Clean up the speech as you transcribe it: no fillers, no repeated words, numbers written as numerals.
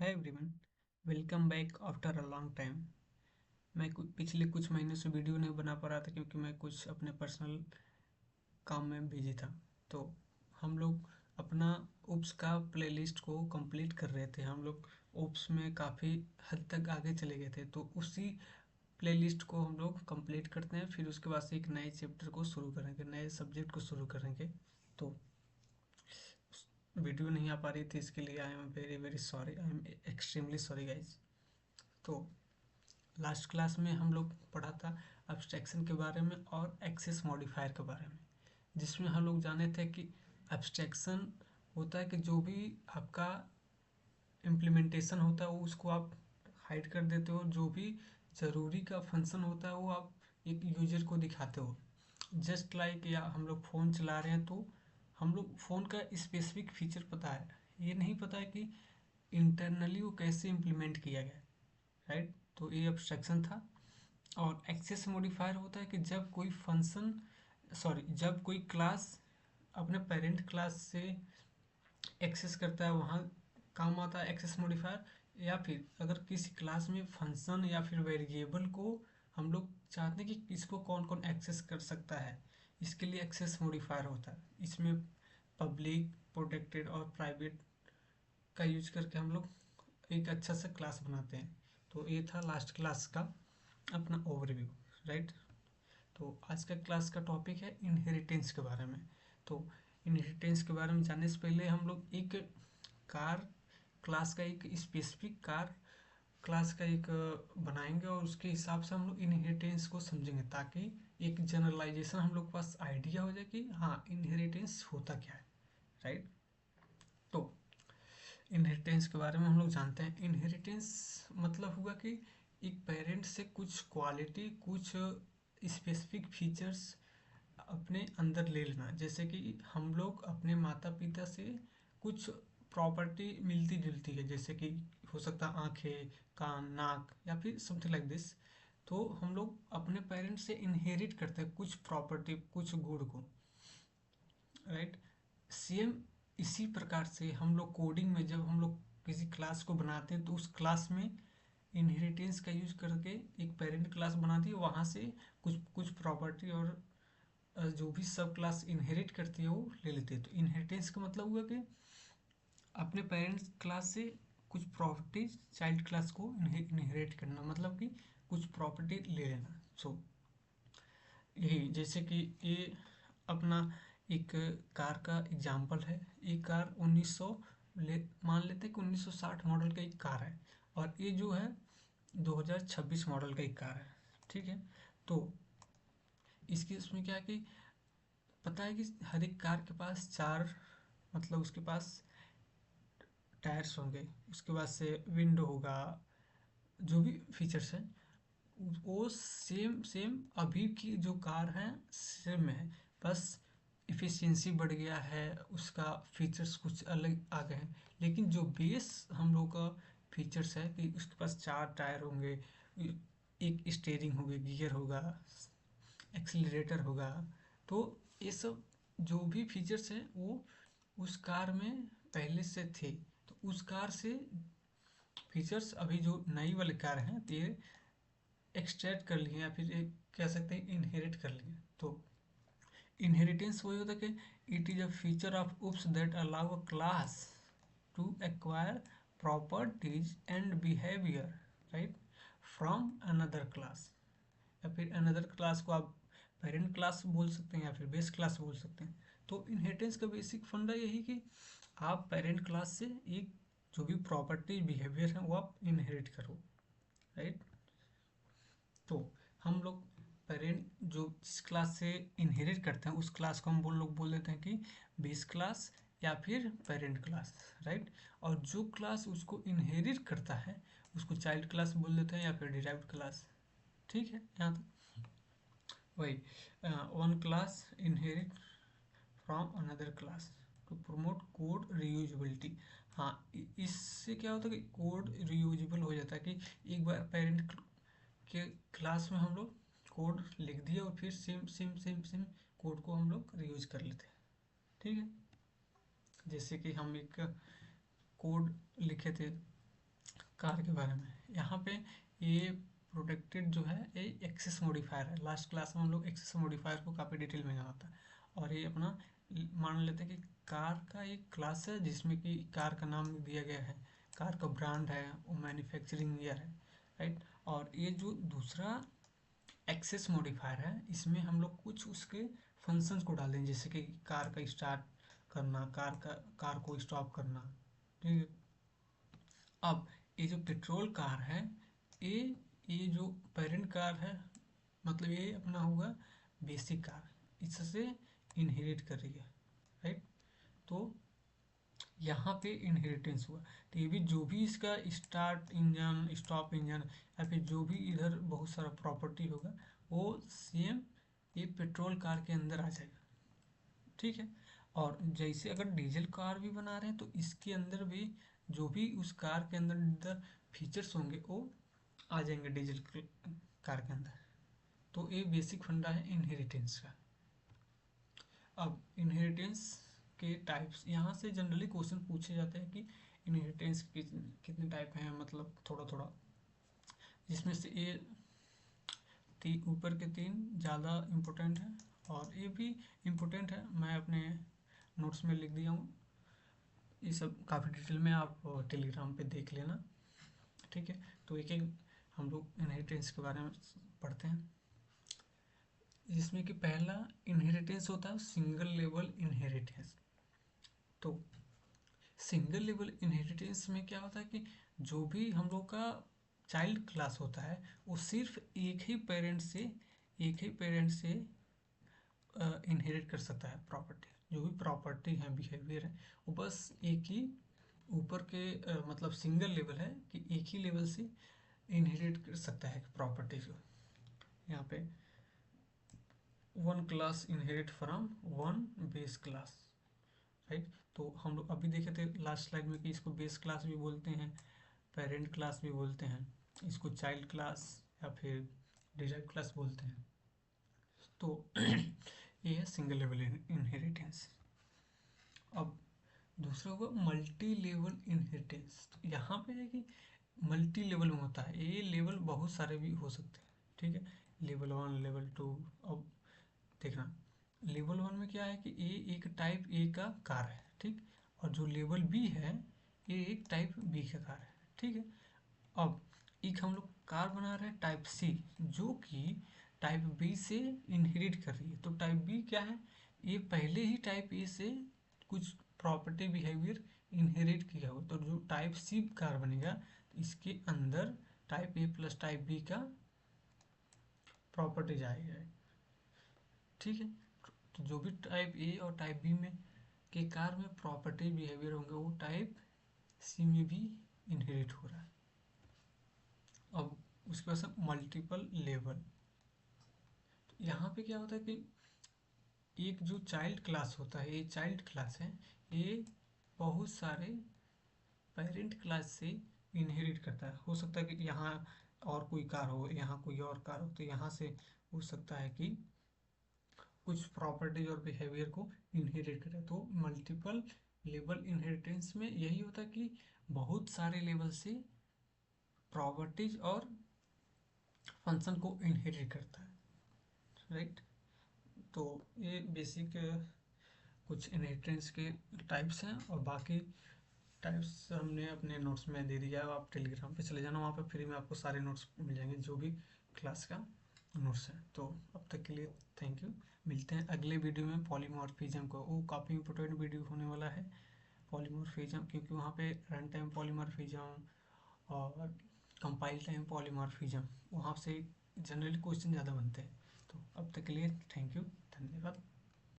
Hi everyone, welcome back after a long time. मैं पिछले कुछ महीनों से वीडियो नहीं बना पा रहा था क्योंकि मैं कुछ अपने पर्सनल काम में बिजी था। तो हम लोग अपना उप्स का प्लेलिस्ट को कंप्लीट कर रहे थे। हम लोग उप्स में काफ़ी हद तक आगे चले गए थे, तो उसी प्लेलिस्ट को हम लोग कंप्लीट करते हैं। फिर उसके बाद से एक नए चैप्टर को शुरू करेंगे, नए सब्जेक्ट को शुरू करेंगे। तो वीडियो नहीं आ पा रही थी, इसके लिए I am very very sorry, I am extremely sorry guys. तो लास्ट क्लास में हम लोग पढ़ा था एब्स्ट्रैक्शन के बारे में और एक्सेस मॉडिफायर के बारे में, जिसमें हम लोग जाने थे कि एब्स्ट्रैक्शन होता है कि जो भी आपका इम्प्लीमेंटेशन होता है वो उसको आप हाइड कर देते हो। जो भी ज़रूरी का फंक्शन होता है वो आप एक यूजर को दिखाते हो। जस्ट लाइक या हम लोग फ़ोन चला रहे हैं तो हम लोग फ़ोन का स्पेसिफिक फीचर पता है, ये नहीं पता है कि इंटरनली वो कैसे इम्प्लीमेंट किया गया, राइट। तो ये एब्स्ट्रैक्शन था। और एक्सेस मॉडिफायर होता है कि जब कोई फंक्शन, सॉरी, जब कोई क्लास अपने पेरेंट क्लास से एक्सेस करता है, वहाँ काम आता है एक्सेस मॉडिफायर। या फिर अगर किसी क्लास में फंक्शन या फिर वेरिएबल को हम लोग चाहते हैं कि इसको कौन कौन एक्सेस कर सकता है, इसके लिए एक्सेस मॉडिफायर होता है। इसमें पब्लिक, प्रोटेक्टेड और प्राइवेट का यूज करके हम लोग एक अच्छा सा क्लास बनाते हैं। तो ये था लास्ट क्लास का अपना ओवरव्यू, राइट। तो आज का क्लास का टॉपिक है इनहेरिटेंस के बारे में। तो इनहेरिटेंस के बारे में जानने से पहले हम लोग एक कार क्लास का, एक स्पेसिफिक कार क्लास का एक बनाएंगे और उसके हिसाब से हम लोग इनहेरिटेंस को समझेंगे, ताकि एक जनरलाइजेशन हम लोग के पास आइडिया हो जाए कि हाँ इनहेरिटेंस होता क्या है, राइट। तो इनहेरिटेंस के बारे में हम लोग जानते हैं। इनहेरिटेंस मतलब हुआ कि एक पेरेंट से कुछ क्वालिटी, कुछ स्पेसिफिक फीचर्स अपने अंदर ले लेना। जैसे कि हम लोग अपने माता पिता से कुछ प्रॉपर्टी मिलती जुलती है, जैसे कि हो सकता है आँखें, कान, नाक या फिर समथिंग लाइक दिस। तो हम लोग अपने पेरेंट्स से इनहेरिट करते हैं कुछ प्रॉपर्टी, कुछ गुण को, राइट। सेम इसी प्रकार से हम लोग कोडिंग में जब हम लोग किसी क्लास को बनाते हैं तो उस क्लास में इनहेरिटेंस का यूज करके एक पेरेंट क्लास बनाती है, वहाँ से कुछ कुछ प्रॉपर्टी और जो भी सब क्लास इनहेरिट करती है वो ले लेते हैं। तो इनहेरिटेंस का मतलब हुआ कि अपने पेरेंट्स क्लास से कुछ प्रॉपर्टीज चाइल्ड क्लास को इनहेरिट करना, मतलब कि कुछ प्रॉपर्टी ले लेना। सो यही, जैसे कि ये अपना एक कार का एग्जाम्पल है। ये कार 1900 मान लेते हैं कि 1960 मॉडल का एक कार है, और ये जो है 2026 मॉडल का एक कार है, ठीक है। तो इसकी इसमें क्या है कि पता है कि हर एक कार के पास चार, मतलब उसके पास टायर्स होंगे, उसके बाद से विंडो होगा, जो भी फीचर्स हैं वो सेम सेम अभी की जो कार है सेम है। बस इफ़िशियंसी बढ़ गया है, उसका फीचर्स कुछ अलग आ गए हैं, लेकिन जो बेस हम लोग का फीचर्स है कि उसके पास चार टायर होंगे, एक स्टीयरिंग होगी, गियर होगा, एक्सीलरेटर होगा। तो ये सब जो भी फीचर्स हैं वो उस कार में पहले से थे। तो उस कार से फीचर्स अभी जो नई वाली कार हैं तो ये एक्सट्रैक्ट कर लिए या फिर एक कह सकते हैं इनहेरिट कर लिए। तो इनहेरिटेंस वही होता है कि it is a feature of OOPs that allow a class to acquire properties and behaviour, right, from another class. या फिर अनदर क्लास को आप पेरेंट क्लास बोल सकते हैं या फिर बेस क्लास बोल सकते हैं। तो इनहेरिटेंस का बेसिक फंडा यही कि आप पेरेंट क्लास से एक जो भी प्रॉपर्टी बिहेवियर है वो आप इनहेरिट करो, राइट। तो हम लोग पेरेंट जो जिस क्लास से इनहेरिट करते हैं उस क्लास को हम लोग बोल देते हैं कि बेस क्लास या फिर पेरेंट क्लास, राइट। और जो क्लास उसको इनहेरिट करता है उसको चाइल्ड क्लास बोल देते हैं या फिर डिराइव्ड क्लास, ठीक है। यहाँ तक वही, one class inherit from another class to promote code reusability. हाँ, इससे क्या होता है कि कोड रीयूजेबल हो जाता है कि एक बार पेरेंट के क्लास में हम लोग कोड लिख दिया और फिर same same same same code को हम लोग रीयूज कर लेते हैं, ठीक है। जैसे कि हम एक कोड लिखे थे कार के बारे में यहाँ पे ये प्रोटेक्टेड जो है ये एक्सेस मॉडिफायर है। लास्ट क्लास में हम लोग एक्सेस मॉडिफायर को काफ़ी डिटेल में जाना था। और ये अपना मान लेते हैं कि कार का एक क्लास है जिसमें कि कार का नाम दिया गया है, कार का ब्रांड है, वो मैन्युफैक्चरिंग ईयर है, राइट। और ये जो दूसरा एक्सेस मॉडिफायर है इसमें हम लोग कुछ उसके फंक्शंस को डाल देंगे, जैसे कि कार का स्टार्ट करना, कार को स्टॉप करना, ठीक है। अब ये जो पेट्रोल कार है, ये ये जो पेरेंट कार है, मतलब ये अपना होगा बेसिक कार, इससे इनहेरिट कर रही है, राइट। तो यहाँ पे इनहेरिटेंस हुआ, तो ये भी जो भी इसका स्टार्ट इंजन, स्टॉप इंजन, या फिर जो भी इधर बहुत सारा प्रॉपर्टी होगा वो सेम ये पेट्रोल कार के अंदर आ जाएगा, ठीक है। और जैसे अगर डीजल कार भी बना रहे हैं तो इसके अंदर भी जो भी उस कार के अंदर फीचर्स होंगे वो आ जाएंगे डीजल कार के अंदर। तो ये बेसिक फंडा है इनहेरिटेंस का। अब इनहेरिटेंस के टाइप्स, यहाँ से जनरली क्वेश्चन पूछे जाते हैं कि इनहेरिटेंस कितने टाइप हैं, मतलब थोड़ा थोड़ा, जिसमें से ये ऊपर के तीन ज़्यादा इम्पोर्टेंट है और ये भी इम्पोर्टेंट है, मैं अपने नोट्स में लिख दिया हूँ। ये सब काफ़ी डिटेल में आप टेलीग्राम पे देख लेना, ठीक है। तो एक एक हम लोग इनहेरिटेंस के बारे में पढ़ते हैं, जिसमें कि पहला इनहेरिटेंस होता है सिंगल लेवल इनहेरिटेंस। तो सिंगल लेवल इनहेरिटेंस में क्या होता है कि जो भी हम लोग का चाइल्ड क्लास होता है वो सिर्फ एक ही पेरेंट से इनहेरिट कर सकता है प्रॉपर्टी। जो भी प्रॉपर्टी है, बिहेवियर है, वो बस एक ही ऊपर के मतलब सिंगल लेवल है कि एक ही लेवल से इनहेरिट कर सकता है प्रॉपर्टी को। यहाँ पे one class inherit from one base class, right. तो हम लोग अभी देखे थे लास्ट स्लाइड में कि इसको बेस क्लास भी बोलते हैं, पेरेंट क्लास भी बोलते हैं, इसको चाइल्ड क्लास या फिर डिराइव्ड क्लास बोलते हैं। तो ये है सिंगल लेवल इनहेरिटेंस। अब दूसरा होगा मल्टी लेवल इनहेरिटेंस। तो यहाँ पे है कि मल्टी लेवल में होता है, ये लेवल बहुत सारे भी हो सकते हैं, ठीक है। Level 1, level 2। अब देखना लेवल 1 में क्या है कि ये एक टाइप ए का कार है, ठीक। और जो लेवल बी है ये एक टाइप बी का कार है, ठीक है। अब एक हम लोग कार बना रहे हैं टाइप सी, जो कि टाइप बी से इनहेरिट कर रही है। तो टाइप बी क्या है, ये पहले ही टाइप ए से कुछ प्रॉपर्टी बिहेवियर इनहेरिट किया हो। तो जो टाइप सी कार बनेगा तो इसके अंदर type A plus type B का प्रॉपर्टी जाएगा, ठीक है। तो जो भी टाइप ए और टाइप बी में के कार में प्रॉपर्टी बिहेवियर होंगे वो टाइप सी में भी इनहेरिट हो रहा है। अब उसके बाद मल्टीपल लेवल। तो यहाँ पे क्या होता है कि एक जो चाइल्ड क्लास होता है, ये चाइल्ड क्लास है, ये बहुत सारे पेरेंट क्लास से इनहेरिट करता है। हो सकता है कि यहाँ और कोई कार हो, यहाँ कोई और कार हो, तो यहाँ से हो सकता है कि कुछ प्रॉपर्टीज और बिहेवियर को इनहेरिट करे। तो मल्टीपल लेवल इनहेरिटेंस में यही होता है कि बहुत सारे लेवल से प्रॉपर्टीज और फंक्शन को इनहेरिट करता है, राइट। तो ये बेसिक कुछ इनहेरिटेंस के टाइप्स हैं, और बाकी टाइप्स हमने अपने नोट्स में दे दिया है। आप टेलीग्राम पे चले जाना, वहाँ पे फ्री में आपको सारे नोट्स मिल जाएंगे जो भी क्लास का नोट्स है। तो अब तक के लिए थैंक यू। मिलते हैं अगले वीडियो में पॉलीमॉर्फिज्म को, वो काफ़ी इंपॉर्टेंट वीडियो होने वाला है पॉलीमॉर्फिज्म, क्योंकि वहाँ पे रन टाइम पॉलीमॉर्फिज्म और कंपाइल टाइम पॉलीमॉर्फिज्म वहाँ से जनरली क्वेश्चन ज़्यादा बनते हैं। तो अब तक के लिए थैंक यू, धन्यवाद।